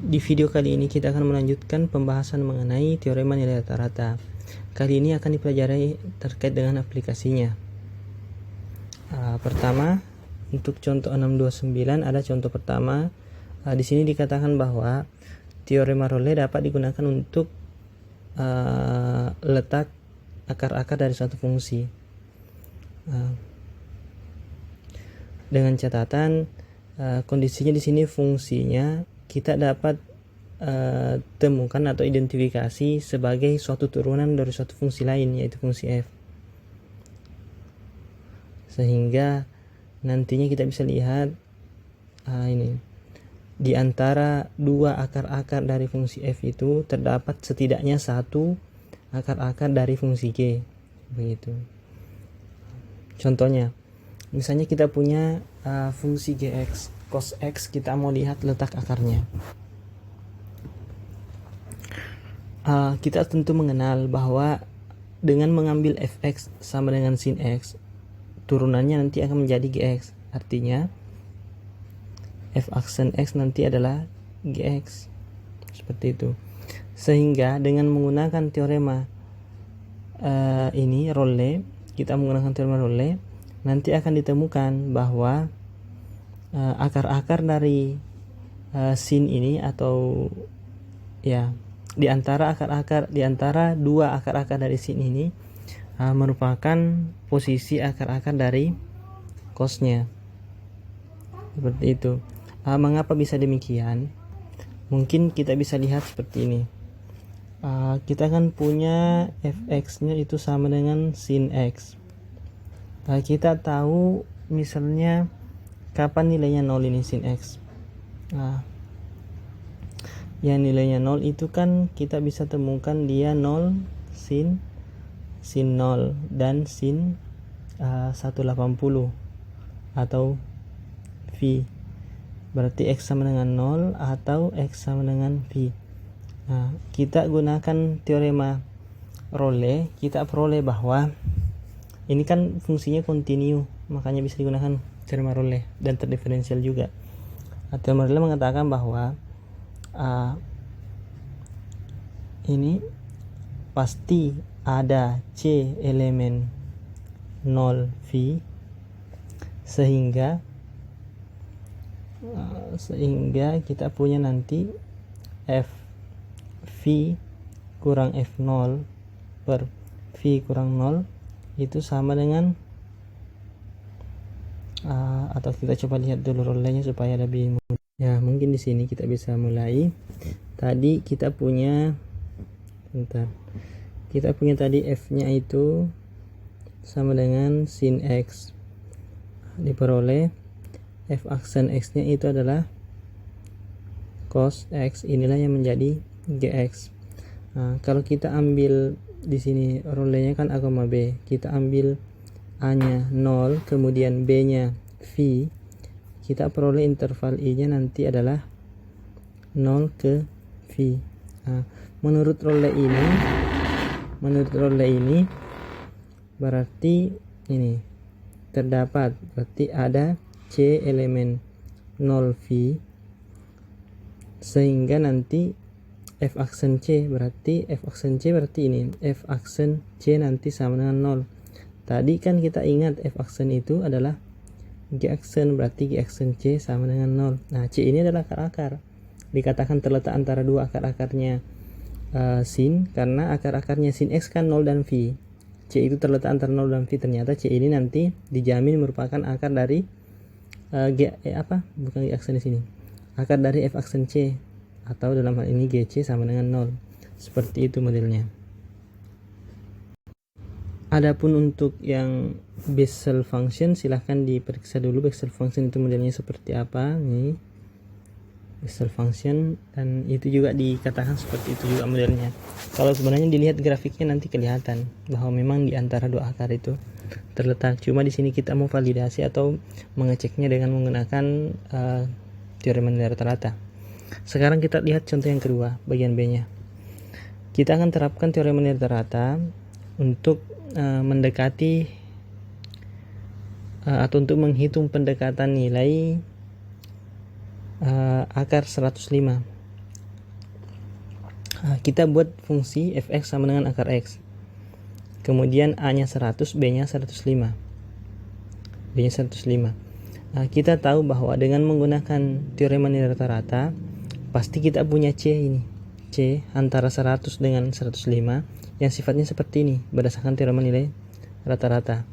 Di video kali ini kita akan melanjutkan pembahasan mengenai teorema nilai rata-rata. Kali ini akan dipelajari terkait dengan aplikasinya. Pertama, untuk contoh 629 ada contoh pertama. Di sini dikatakan bahwa teorema Role dapat digunakan untuk letak akar-akar dari suatu fungsi. Dengan catatan kondisinya di sini fungsinya kita dapat temukan atau identifikasi sebagai suatu turunan dari suatu fungsi lain, yaitu fungsi f. Sehingga nantinya kita bisa lihat ini di antara dua akar-akar dari fungsi f itu terdapat setidaknya satu akar-akar dari fungsi g, begitu. Contohnya, misalnya kita punya fungsi gx, cos x, kita mau lihat letak akarnya. Kita tentu mengenal bahwa dengan mengambil fx sama dengan sin x, turunannya nanti akan menjadi gx. Artinya f aksen x nanti adalah gx, seperti itu. Sehingga dengan menggunakan teorema ini Role, kita menggunakan teorema Role, nanti akan ditemukan bahwa akar-akar dari sin ini, atau ya di antara dua akar-akar dari sin ini merupakan posisi akar-akar dari cosnya, seperti itu. Mengapa bisa demikian? Mungkin kita bisa lihat seperti ini. Kita kan punya fx nya itu sama dengan sin x. Kita tahu misalnya kapan nilainya 0 ini sin x. Yang nilainya 0 itu kan kita bisa temukan dia 0 sin 0 dan sin 180 atau v. Berarti x sama dengan 0 atau x sama dengan v. Kita gunakan teorema Role, kita peroleh bahwa ini kan fungsinya kontinu, makanya bisa digunakan teorema Role dan terdiferensial juga. Teorema Role mengatakan bahwa ini pasti ada C elemen 0 V, sehingga kita punya nanti F V kurang F0 per V kurang 0 itu sama dengan atau kita coba lihat dulu Role-nya supaya lebih mudah. Ya, mungkin di sini kita bisa mulai. Tadi kita punya tadi f-nya itu sama dengan sin x. Diperoleh f aksen x-nya itu adalah cos x. Inilah yang menjadi gx. Kalau kita ambil di sini Role-nya kan A, B. Kita ambil A-nya 0, kemudian B-nya V. Kita peroleh interval I-nya nanti adalah 0 ke V. Menurut Role ini berarti ini terdapat, berarti ada C elemen 0 V, sehingga nanti F aksen C berarti ini F aksen C nanti sama dengan 0. Tadi kan kita ingat F aksen itu adalah G aksen, berarti G aksen C sama dengan 0. C ini adalah akar-akar. Dikatakan terletak antara dua akar-akarnya sin, karena akar-akarnya sin x kan 0 dan V. C itu terletak antara 0 dan V. Ternyata C ini nanti dijamin merupakan akar dari bukan G aksen di sini. Akar dari F aksen C, atau dalam hal ini GC sama dengan 0. Seperti itu modelnya. Adapun untuk yang Bessel function, silahkan diperiksa dulu Bessel function itu modelnya seperti apa. Nih Bessel function, dan itu juga dikatakan seperti itu juga modelnya. Kalau sebenarnya dilihat grafiknya nanti kelihatan bahwa memang di antara dua akar itu terletak. Cuma di sini kita mau validasi atau mengeceknya dengan menggunakan teorema nilai rata-rata. Sekarang kita lihat contoh yang kedua, bagian B-nya. Kita akan terapkan teorema nilai rata-rata untuk mendekati atau untuk menghitung pendekatan nilai akar 105. Kita buat fungsi fx sama dengan akar x. Kemudian a-nya 100, b-nya 105. B-nya 105. Kita tahu bahwa dengan menggunakan teorema nilai rata-rata, pasti kita punya C ini. C antara 100 dengan 105 yang sifatnya seperti ini berdasarkan teorema nilai rata-rata.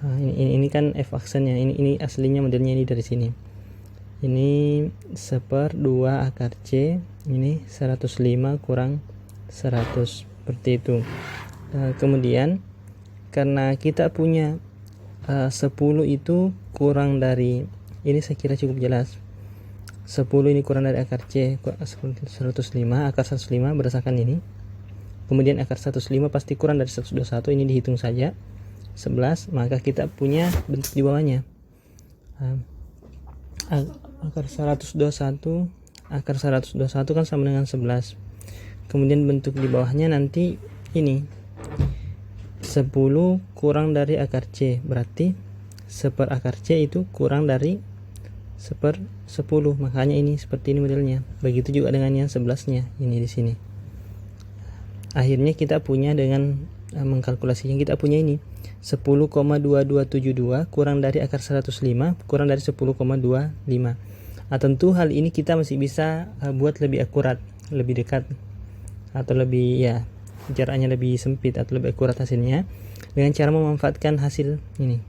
Ini kan f aksennya, ini aslinya modelnya ini dari sini. Ini 1/2 akar C, ini 105 kurang 100, seperti itu. Kemudian karena kita punya 10 itu kurang dari, ini saya kira cukup jelas. 10 ini kurang dari akar C 105, akar 105 berdasarkan ini. Kemudian akar 105 pasti kurang dari 121, ini dihitung saja 11, maka kita punya bentuk di bawahnya. Akar 121 kan sama dengan 11. Kemudian bentuk di bawahnya nanti ini 10 kurang dari akar C, berarti 1/4 akar C itu kurang dari 1/10, makanya ini seperti ini modelnya. Begitu juga dengan yang 11-nya, ini di sini. Akhirnya kita punya dengan mengkalkulasinya, kita punya ini 10,2272 kurang dari akar 105 kurang dari 10,25. Tentu hal ini kita masih bisa buat lebih akurat, lebih dekat, atau lebih jaraknya lebih sempit atau lebih akurat hasilnya dengan cara memanfaatkan hasil ini.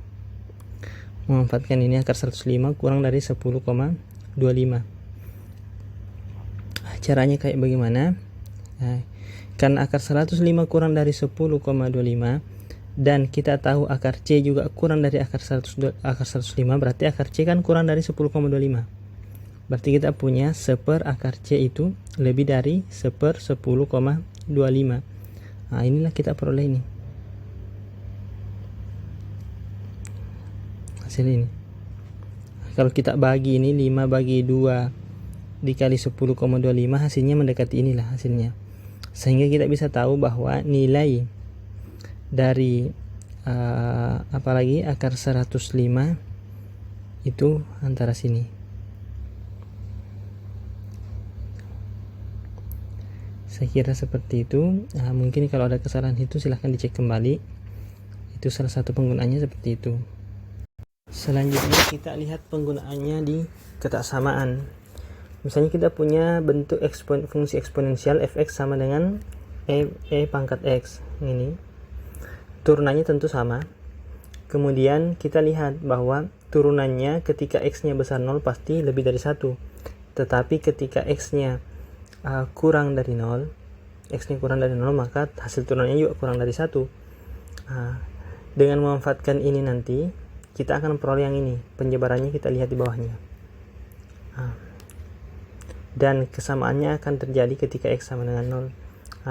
Memanfaatkan ini akar 105 kurang dari 10,25. Caranya kayak bagaimana? Karena akar 105 kurang dari 10,25 dan kita tahu akar C juga kurang dari akar 105, berarti akar C kan kurang dari 10,25. Berarti kita punya 1/4 akar C itu lebih dari 1/10,25. Inilah kita peroleh ini. Hasil ini. Kalau kita bagi ini 5 bagi 2 dikali 10,25, hasilnya mendekati inilah hasilnya. Sehingga kita bisa tahu bahwa nilai dari apalagi akar 105 itu antara sini. Saya kira seperti itu. Mungkin kalau ada kesalahan itu silahkan dicek kembali. Itu salah satu penggunaannya seperti itu. Selanjutnya kita lihat penggunaannya di ketaksamaan. Misalnya kita punya bentuk fungsi eksponensial fx sama dengan e pangkat x. Ini turunannya tentu sama. Kemudian kita lihat bahwa turunannya ketika x-nya besar 0 pasti lebih dari 1. Tetapi ketika x-nya kurang dari 0, x-nya kurang dari 0, maka hasil turunannya juga kurang dari 1. Dengan memanfaatkan ini nanti kita akan peroleh yang ini, penyebarannya kita lihat di bawahnya. Dan kesamaannya akan terjadi ketika x sama dengan 0.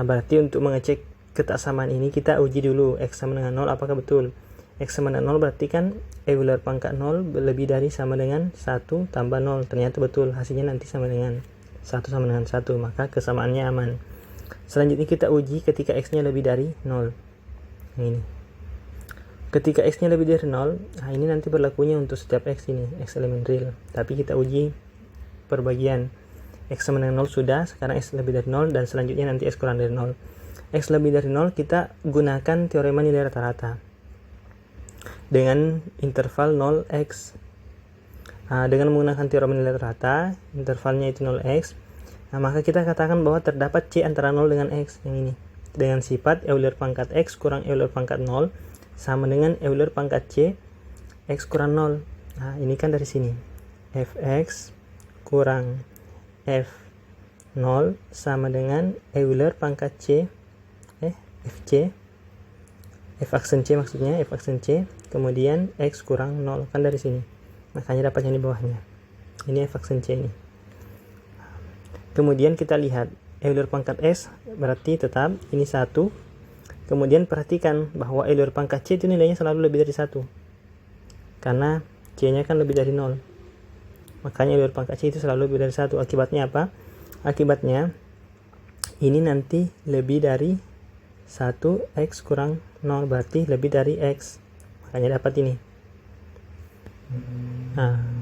Berarti untuk mengecek ketaksamaan ini kita uji dulu x sama dengan 0 apakah betul. X sama dengan 0 berarti kan Euler pangkat 0 lebih dari sama dengan 1 tambah 0. Ternyata betul, hasilnya nanti sama dengan 1 sama dengan 1, maka kesamaannya aman. Selanjutnya kita uji ketika x-nya lebih dari 0. Ini. Ketika x-nya lebih dari 0, ini nanti berlakunya untuk setiap x ini, x elemen real. Tapi kita uji perbagian. X sama dengan 0 sudah, sekarang x lebih dari 0, dan selanjutnya nanti x kurang dari 0. X lebih dari 0 kita gunakan teorema nilai rata-rata dengan interval 0x. Dengan menggunakan teorema nilai rata, intervalnya itu 0x, maka kita katakan bahwa terdapat C antara 0 dengan x, yang ini, dengan sifat Euler pangkat x kurang Euler pangkat 0 sama dengan Euler pangkat C x kurang 0. Ini kan dari sini fx kurang f0 sama dengan Euler pangkat C fc, f aksen C maksudnya, f aksen C, kemudian x kurang 0, kan dari sini, makanya dapat yang di bawahnya. Ini f aksen C ini. Kemudian kita lihat Euler pangkat S berarti tetap ini 1. Kemudian perhatikan bahwa Euler pangkat C itu nilainya selalu lebih dari 1, karena C nya kan lebih dari 0, makanya Euler pangkat C itu selalu lebih dari 1. Akibatnya apa? Akibatnya ini nanti lebih dari 1x kurang 0, berarti lebih dari x, makanya dapat ini.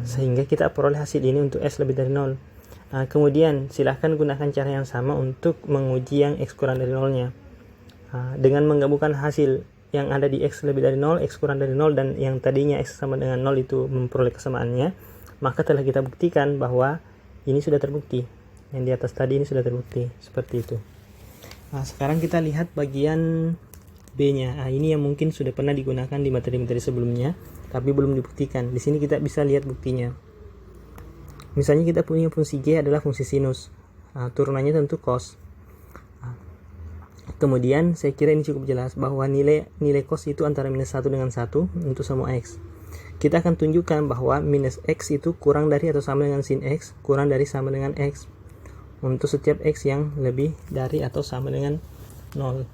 sehingga kita peroleh hasil ini untuk X lebih dari 0. Kemudian silahkan gunakan cara yang sama untuk menguji yang X kurang dari 0-nya. Dengan menggabungkan hasil yang ada di X lebih dari 0, X kurang dari 0, dan yang tadinya X sama dengan 0 itu memperoleh kesamaannya, maka telah kita buktikan bahwa ini sudah terbukti. Yang di atas tadi ini sudah terbukti. Seperti itu. Sekarang kita lihat bagian B-nya. Ini yang mungkin sudah pernah digunakan di materi-materi sebelumnya, tapi belum dibuktikan. Di sini kita bisa lihat buktinya. Misalnya kita punya fungsi G adalah fungsi sinus. Turunannya tentu cos. Kemudian saya kira ini cukup jelas bahwa nilai cos itu antara minus 1 dengan 1 untuk semua X. Kita akan tunjukkan bahwa minus X itu kurang dari atau sama dengan sin X, kurang dari sama dengan X, untuk setiap X yang lebih dari atau sama dengan 0.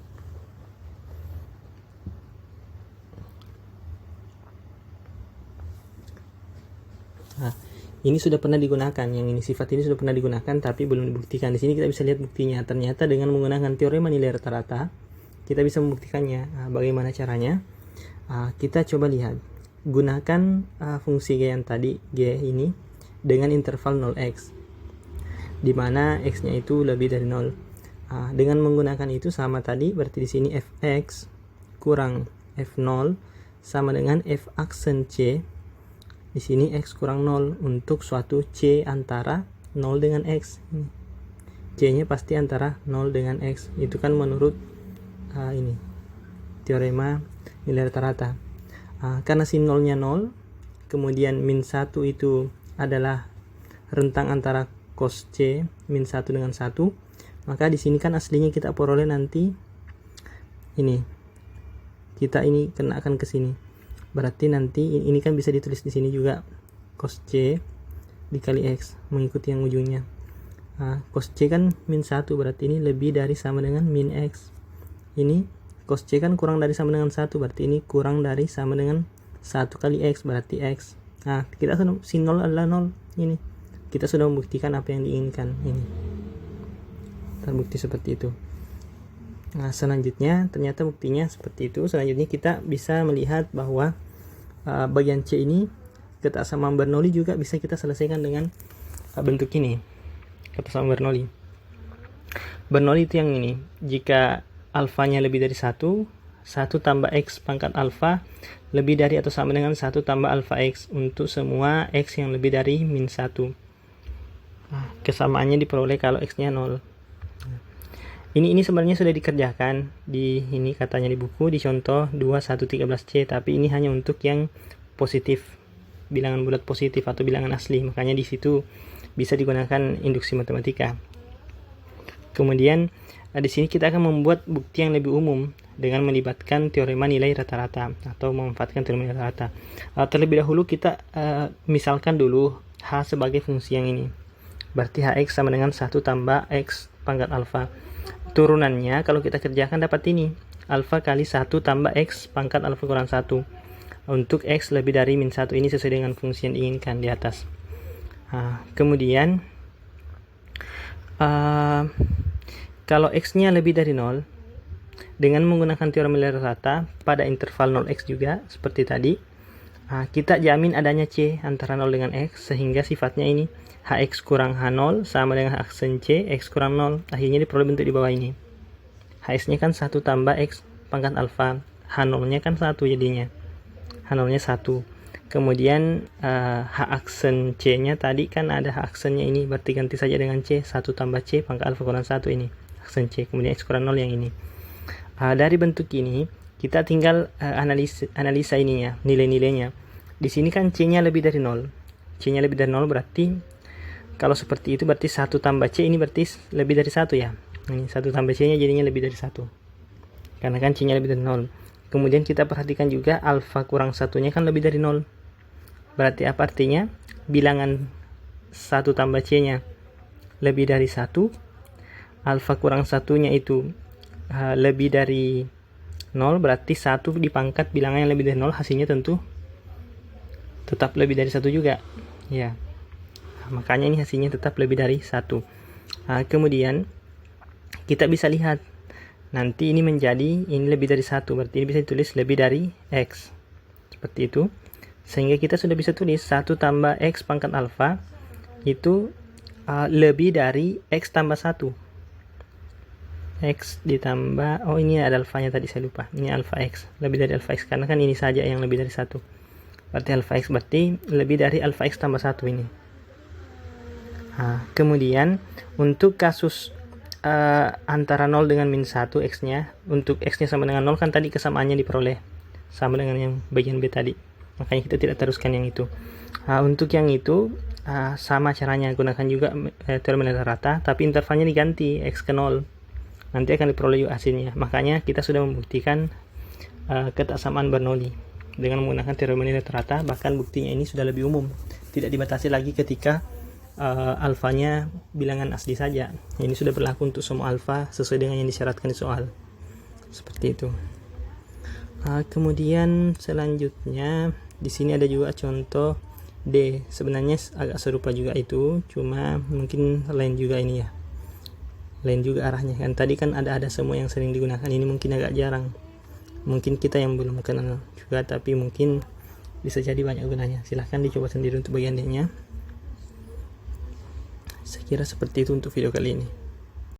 Ini sudah pernah digunakan, yang ini sifat ini sudah pernah digunakan tapi belum dibuktikan. Di sini kita bisa lihat buktinya. Ternyata dengan menggunakan teorema nilai rata-rata kita bisa membuktikannya. Bagaimana caranya? Kita coba lihat. Gunakan fungsi G yang tadi, G ini dengan interval 0x, di mana x-nya itu lebih dari 0. Dengan menggunakan itu sama tadi, berarti di sini fx kurang f0 sama dengan f aksen c. Di sini x kurang 0 untuk suatu c antara 0 dengan x. C-nya pasti antara 0 dengan x. Itu kan menurut ini teorema nilai rata-rata. Karena sin 0-nya 0, kemudian min 1 itu adalah rentang antara cos c min 1 dengan 1, maka di sini kan aslinya kita peroleh nanti ini. Kita ini kenakan ke sini. Berarti nanti ini kan bisa ditulis di sini juga cos C dikali X mengikuti yang ujungnya. Cos C kan min 1, berarti ini lebih dari sama dengan min X. Ini cos C kan kurang dari sama dengan 1, berarti ini kurang dari sama dengan 1 kali X, berarti X. Kita sudah sin 0 adalah 0. Ini kita sudah membuktikan apa yang diinginkan. Ini terbukti seperti itu. Selanjutnya ternyata buktinya seperti itu. Selanjutnya kita bisa melihat bahwa bagian C ini ketaksamaan Bernoulli juga bisa kita selesaikan dengan bentuk ini. Ketaksamaan Bernoulli. Bernoulli itu yang ini. Jika alfanya lebih dari 1 tambah X pangkat alfa lebih dari atau sama dengan 1 tambah alfa X untuk semua X yang lebih dari min 1. Kesamaannya diperoleh kalau X-nya 0. Ini sebenarnya sudah dikerjakan di ini katanya di buku di contoh 2113C, tapi ini hanya untuk yang positif, bilangan bulat positif atau bilangan asli. Makanya di situ bisa digunakan induksi matematika. Kemudian di sini kita akan membuat bukti yang lebih umum dengan melibatkan teorema nilai rata-rata atau memanfaatkan teorema nilai rata-rata. Terlebih dahulu kita misalkan dulu H sebagai fungsi yang ini. Berarti Hx sama dengan 1 tambah X pangkat alfa. Turunannya kalau kita kerjakan dapat ini, alfa kali 1 tambah X pangkat alfa kurang 1 untuk X lebih dari min 1. Ini sesuai dengan fungsi yang diinginkan di atas. Kemudian kalau X-nya lebih dari 0, dengan menggunakan teorema nilai rata pada interval 0x juga seperti tadi, kita jamin adanya C antara 0 dengan X, sehingga sifatnya ini Hx kurang H0 sama dengan aksen C, X kurang 0. Akhirnya diperoleh bentuk di bawah ini. Hx-nya kan 1 tambah X pangkat alfa. H0-nya kan 1 jadinya. H0-nya 1. Kemudian H aksen C-nya tadi kan ada H aksennya ini. Berarti ganti saja dengan C. 1 tambah C pangkat alfa kurang 1 ini. Aksen C. Kemudian X kurang 0 yang ini. Dari bentuk ini, kita tinggal analisa ininya, nilai-nilainya. Di sini kan C-nya lebih dari 0. C-nya lebih dari 0 berarti kalau seperti itu berarti 1 tambah C ini berarti lebih dari 1 ya. Ini 1 tambah C-nya jadinya lebih dari 1. Karena kan C-nya lebih dari 0. Kemudian kita perhatikan juga alfa kurang 1-nya kan lebih dari 0. Berarti apa artinya? Bilangan 1 tambah C-nya lebih dari 1. Alfa kurang 1-nya itu lebih dari 0. Berarti 1 dipangkat bilangan yang lebih dari 0, hasilnya tentu tetap lebih dari 1 juga. Ya. Makanya ini hasilnya tetap lebih dari 1. Kemudian kita bisa lihat nanti ini menjadi ini lebih dari 1, berarti ini bisa ditulis lebih dari X seperti itu, Sehingga kita sudah bisa tulis 1 tambah X pangkat alfa itu lebih dari X tambah 1. X ditambah, oh ini ada alfanya tadi saya lupa, ini alfa X, lebih dari alfa X, karena kan ini saja yang lebih dari 1. Berarti alfa X berarti lebih dari alfa X tambah 1 ini. Kemudian untuk kasus antara 0 dengan min 1 X nya, untuk X nya sama dengan 0 kan tadi kesamaannya diperoleh sama dengan yang bagian B tadi, makanya kita tidak teruskan yang itu. Untuk yang itu sama caranya, gunakan juga teorem nilai rata, tapi intervalnya diganti X ke 0, nanti akan diperoleh juga hasilnya. Makanya kita sudah membuktikan ketaksamaan Bernoulli dengan menggunakan teorem nilai rata, bahkan buktinya ini sudah lebih umum, tidak dibatasi lagi ketika alfanya bilangan asli saja. Ini sudah berlaku untuk semua alfa sesuai dengan yang disyaratkan di soal. Seperti itu. Kemudian selanjutnya di sini ada juga contoh D. Sebenarnya agak serupa juga itu, cuma mungkin lain juga ini ya. Lain juga arahnya kan. Tadi kan ada semua yang sering digunakan, ini mungkin agak jarang. Mungkin kita yang belum kenal juga, tapi mungkin bisa jadi banyak gunanya. Silahkan dicoba sendiri untuk bagian D-nya. Saya kira seperti itu untuk video kali ini.